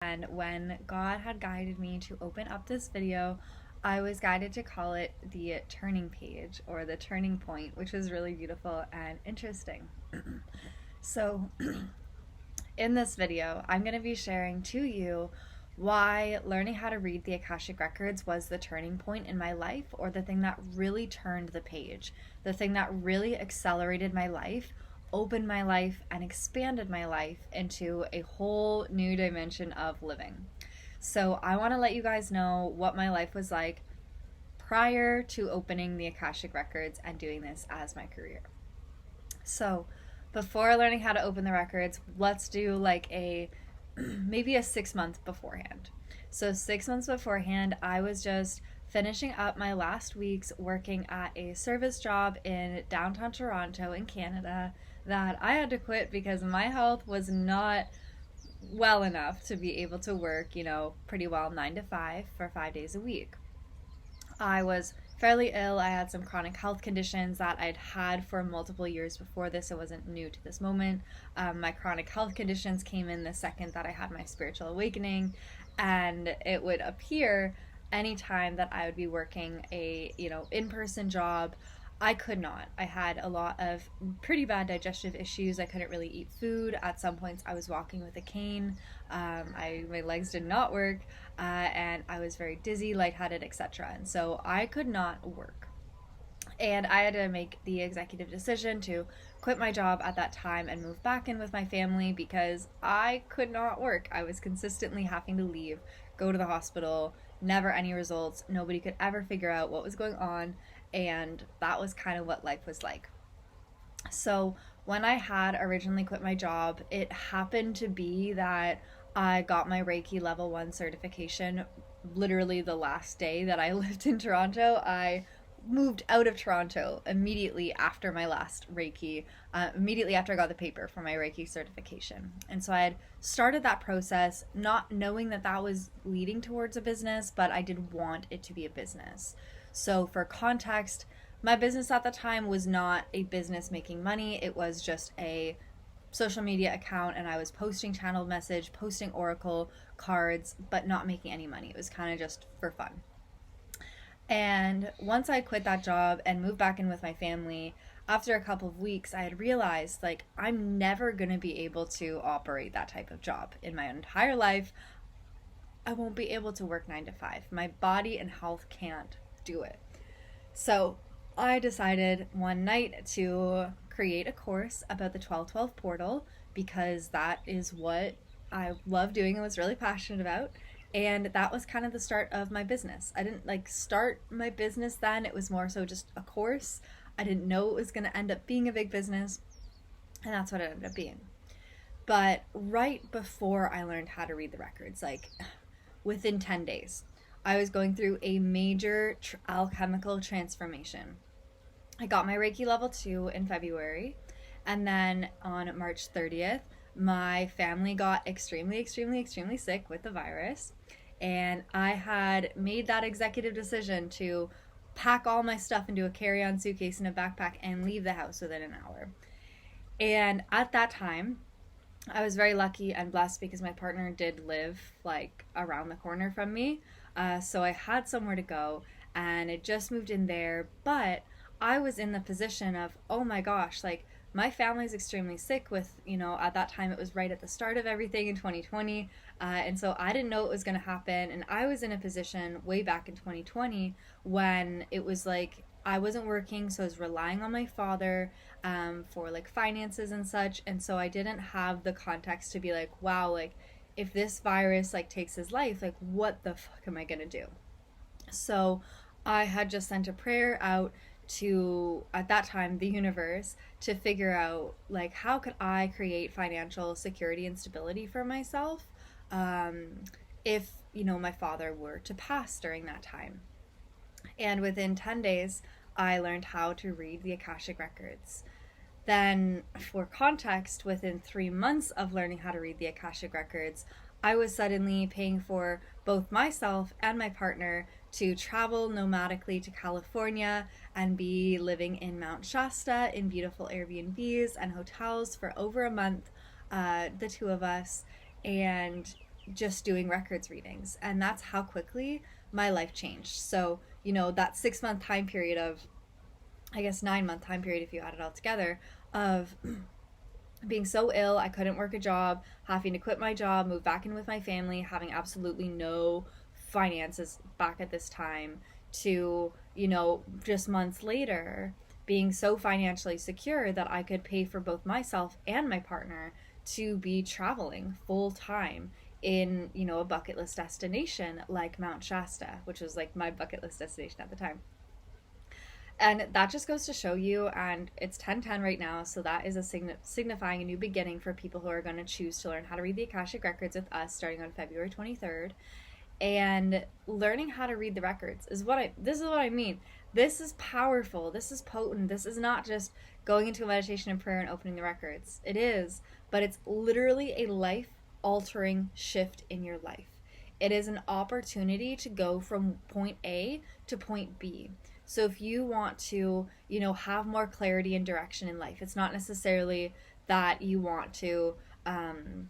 And when God had guided me to open up this video, I was guided to call it the turning page or the turning point, which is really beautiful and interesting. So, in this video, I'm going to be sharing to you why learning how to read the Akashic Records was the turning point in my life, or the thing that really turned the page, the thing that really accelerated my life, opened my life, and expanded my life into a whole new dimension of living. So, I want to let you guys know what my life was like prior to opening the Akashic Records and doing this as my career. So, before learning how to open the records, let's do like a maybe a 6 month beforehand. So, 6 months beforehand, I was just finishing up my last weeks working at a service job in downtown Toronto in Canada that I had to quit because my health was not well enough to be able to work, pretty well 9 to 5 for 5 days a week. I was fairly ill. I had some chronic health conditions that I'd had for multiple years before this. It wasn't new to this moment. My chronic health conditions came in the second that I had my spiritual awakening, and it would appear anytime that I would be working a in-person job. I could not. I had a lot of pretty bad digestive issues. I couldn't really eat food. At some points, I was walking with a cane. My legs did not work, and I was very dizzy, lightheaded, etc. And so I could not work. And I had to make the executive decision to quit my job at that time and move back in with my family because I could not work. I was consistently having to leave, go to the hospital, never any results. Nobody could ever figure out what was going on. And that was kind of what life was like. So, when I had originally quit my job, it happened to be that I got my Reiki level 1 certification literally the last day that I lived in Toronto. I moved out of Toronto immediately after my last Reiki, immediately after I got the paper for my Reiki certification. And so I had started that process not knowing that that was leading towards a business, but I did want it to be a business. So, for context, my business at the time was not a business making money. It was just a social media account, and I was posting channeled message, posting oracle cards, but not making any money. It was kind of just for fun. And once I quit that job and moved back in with my family, after a couple of weeks, I had realized like I'm never going to be able to operate that type of job in my entire life. I won't be able to work 9 to 5. My body and health can't do it. So I decided one night to create a course about the 1212 portal because that is what I love doing and was really passionate about. And that was kind of the start of my business. I didn't start my business then. It was more so just a course. I didn't know it was going to end up being a big business. And that's what it ended up being. But right before I learned how to read the records, within 10 days, I was going through a major alchemical transformation. I got my Reiki level 2 in February, and then on March 30th, my family got extremely, extremely, extremely sick with the virus, and I had made that executive decision to pack all my stuff into a carry-on suitcase and a backpack and leave the house within an hour. And at that time, I was very lucky and blessed because my partner did live around the corner from me. So I had somewhere to go, and it just moved in there. But I was in the position of, oh my gosh, my family's extremely sick with, at that time it was right at the start of everything in 2020. And so I didn't know it was going to happen. And I was in a position way back in 2020 when it was I wasn't working, so I was relying on my father for finances and such. And so I didn't have the context to be wow, if this virus takes his life, what the fuck am I gonna do? So I had just sent a prayer out to, at that time, the universe to figure out how could I create financial security and stability for myself if my father were to pass during that time. And within 10 days I learned how to read the Akashic Records. Then, for context, within 3 months of learning how to read the Akashic Records, I was suddenly paying for both myself and my partner to travel nomadically to California and be living in Mount Shasta in beautiful Airbnbs and hotels for over a month, the two of us. And just doing records readings. And that's how quickly my life changed. So, that 6 month time period of, I guess 9 month time period if you add it all together, of being so ill, I couldn't work a job, having to quit my job, move back in with my family, having absolutely no finances back at this time, to, just months later, being so financially secure that I could pay for both myself and my partner to be traveling full time in, a bucket list destination like Mount Shasta, which was like my bucket list destination at the time. And that just goes to show you, and it's 10:10 right now, so that is signifying a new beginning for people who are going to choose to learn how to read the Akashic Records with us starting on February 23rd. And learning how to read the records is this is what I mean. This is powerful. This is potent. This is not just going into a meditation and prayer and opening the records. It is, but it's literally a life-altering shift in your life. It is an opportunity to go from point A to point B. So if you want to, have more clarity and direction in life, it's not necessarily that you want to,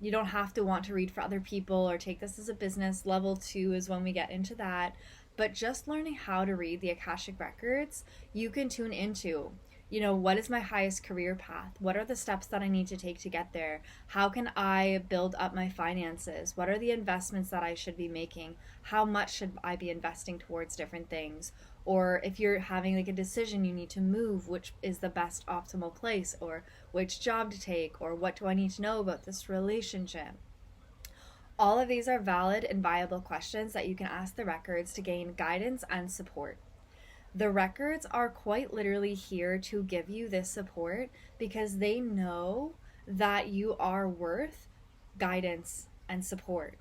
you don't have to want to read for other people or take this as a business. Level 2 is when we get into that. But just learning how to read the Akashic Records, you can tune into, what is my highest career path? What are the steps that I need to take to get there? How can I build up my finances? What are the investments that I should be making? How much should I be investing towards different things? Or if you're having like a decision, you need to move, which is the best optimal place, or which job to take, or what do I need to know about this relationship? All of these are valid and viable questions that you can ask the records to gain guidance and support. The records are quite literally here to give you this support because they know that you are worth guidance and support.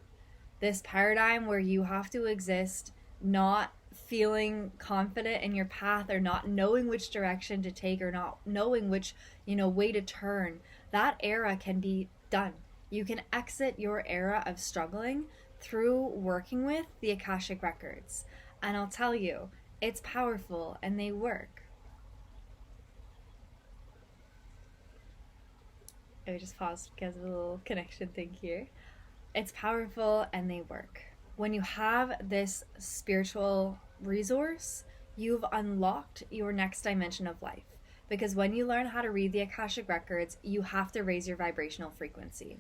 This paradigm where you have to exist not feeling confident in your path or not knowing which direction to take or not knowing which, way to turn, that era can be done. You can exit your era of struggling through working with the Akashic Records. And I'll tell you, it's powerful and they work. I just paused because of a little connection thing here. It's powerful and they work. When you have this spiritual resource, you've unlocked your next dimension of life. Because when you learn how to read the Akashic Records, you have to raise your vibrational frequency.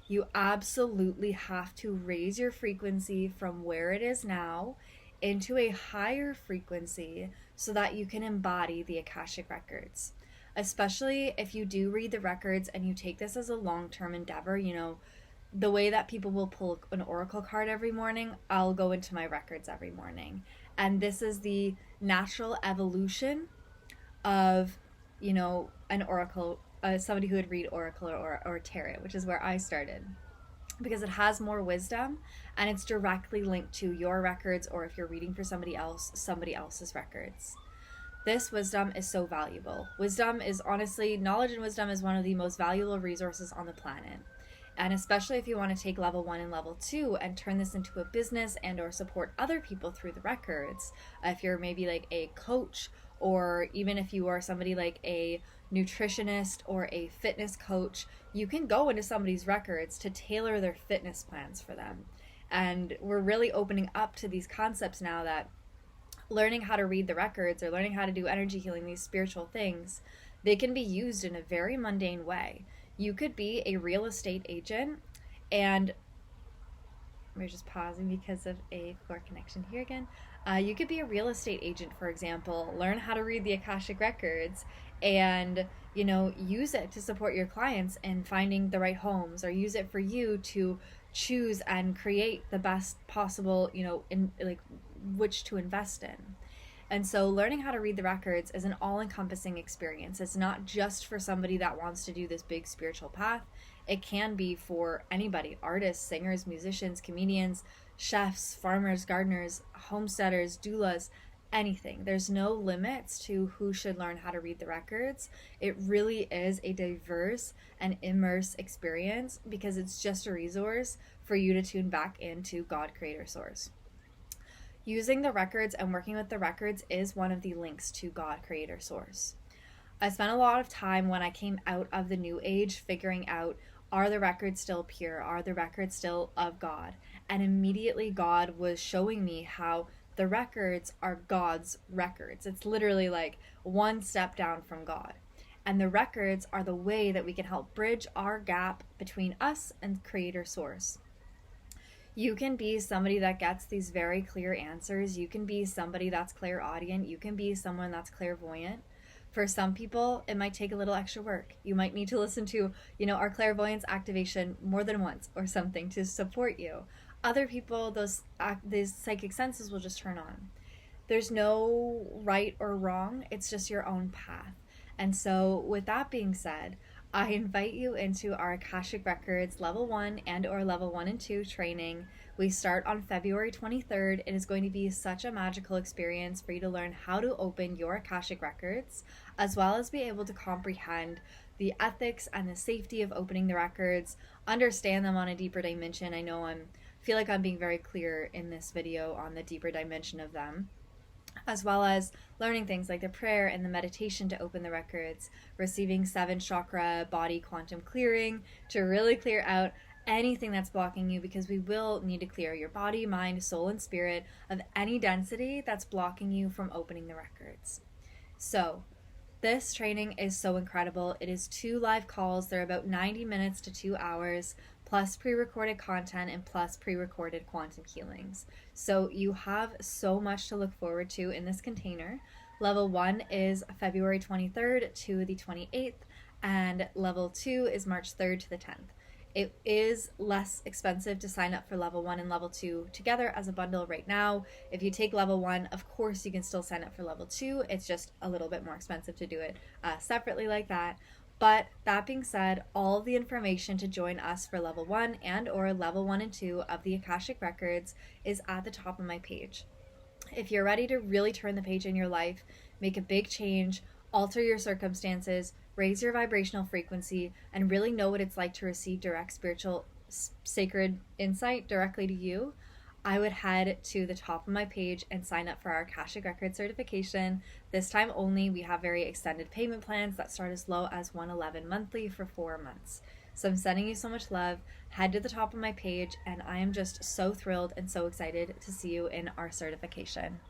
You absolutely have to raise your frequency from where it is now into a higher frequency so that you can embody the Akashic Records. Especially if you do read the records and you take this as a long-term endeavor, the way that people will pull an oracle card every morning, I'll go into my records every morning. And this is the natural evolution of, an oracle, somebody who would read oracle or tarot, which is where I started. Because it has more wisdom and it's directly linked to your records, or if you're reading for somebody else's records. This wisdom is so valuable. Knowledge and wisdom is one of the most valuable resources on the planet. And especially if you want to take level 1 and level 2 and turn this into a business and or support other people through the records, if you're maybe like a coach, or even if you are somebody like a nutritionist or a fitness coach, you can go into somebody's records to tailor their fitness plans for them. And we're really opening up to these concepts now that learning how to read the records or learning how to do energy healing, these spiritual things, they can be used in a very mundane way. You could be a real estate agent, and we're just pausing because of a poor connection here again. You could be a real estate agent, for example, learn how to read the Akashic Records and, use it to support your clients in finding the right homes, or use it for you to choose and create the best possible, in like which to invest in. And so learning how to read the records is an all-encompassing experience. It's not just for somebody that wants to do this big spiritual path. It can be for anybody: artists, singers, musicians, comedians, chefs, farmers, gardeners, homesteaders, doulas, anything. There's no limits to who should learn how to read the records. It really is a diverse and immersive experience because it's just a resource for you to tune back into God, Creator, Source. Using the records and working with the records is one of the links to God, Creator, Source. I spent a lot of time when I came out of the New Age figuring out, are the records still pure? Are the records still of God? And immediately God was showing me how the records are God's records. It's literally like one step down from God. And the records are the way that we can help bridge our gap between us and Creator Source. You can be somebody that gets these very clear answers. You can be somebody that's clairaudient. You can be someone that's clairvoyant. For some people, it might take a little extra work. You might need to listen to, our clairvoyance activation more than once or something to support you. Other people, these psychic senses will just turn on. There's no right or wrong. It's just your own path. And so with that being said, I invite you into our Akashic Records Level 1 and or Level 1 and 2 training. We start on February 23rd. It is going to be such a magical experience for you to learn how to open your Akashic Records, as well as be able to comprehend the ethics and the safety of opening the records, understand them on a deeper dimension. I know feel like I'm being very clear in this video on the deeper dimension of them, as well as learning things like the prayer and the meditation to open the records, receiving 7 chakra body quantum clearing to really clear out anything that's blocking you, because we will need to clear your body, mind, soul, and spirit of any density that's blocking you from opening the records. So this training is so incredible. It is 2 live calls. They're about 90 minutes to 2 hours, plus pre-recorded content and plus pre-recorded quantum healings. So you have so much to look forward to in this container. Level 1 is February 23rd to the 28th, and Level 2 is March 3rd to the 10th. It is less expensive to sign up for Level 1 and Level 2 together as a bundle right now. If you take Level 1, of course you can still sign up for Level 2. It's just a little bit more expensive to do it separately like that. But that being said, all of the information to join us for Level 1 and or Level 1 and 2 of the Akashic Records is at the top of my page. If you're ready to really turn the page in your life, make a big change, alter your circumstances, raise your vibrational frequency, and really know what it's like to receive direct spiritual sacred insight directly to you, I would head to the top of my page and sign up for our Akashic Record certification. This time only, we have very extended payment plans that start as low as $111 monthly for 4 months. So I'm sending you so much love. Head to the top of my page, and I am just so thrilled and so excited to see you in our certification.